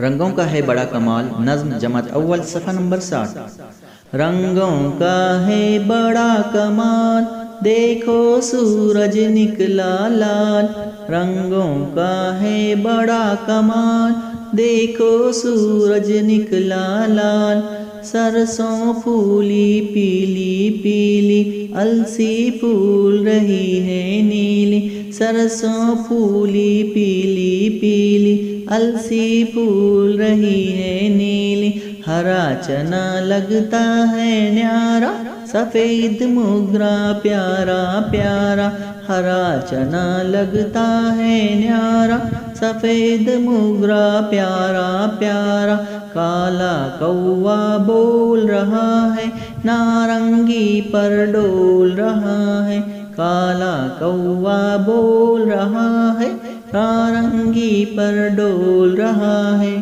रंगों का है बड़ा कमाल, नज़्म जमात अव्वल सफ़ा नंबर 60। रंगों का है बड़ा कमाल, देखो सूरज निकला लाल। रंगों का है बड़ा कमाल, देखो सूरज निकला लाल। सरसों फूली पीली पीली, अलसी फूल रही है नीली। सरसों फूली पीली पीली, अलसी फूल रही है नीली। हरा चना लगता है न्यारा, सफ़ेद मोगरा प्यारा प्यारा। हरा चना लगता है न्यारा, सफ़ेद मोगरा प्यारा प्यारा। काला कौवा बोल रहा है, नारंगी पर डोल रहा है। काला कौवा बोल रहा है, नारंगी पर डोल रहा है।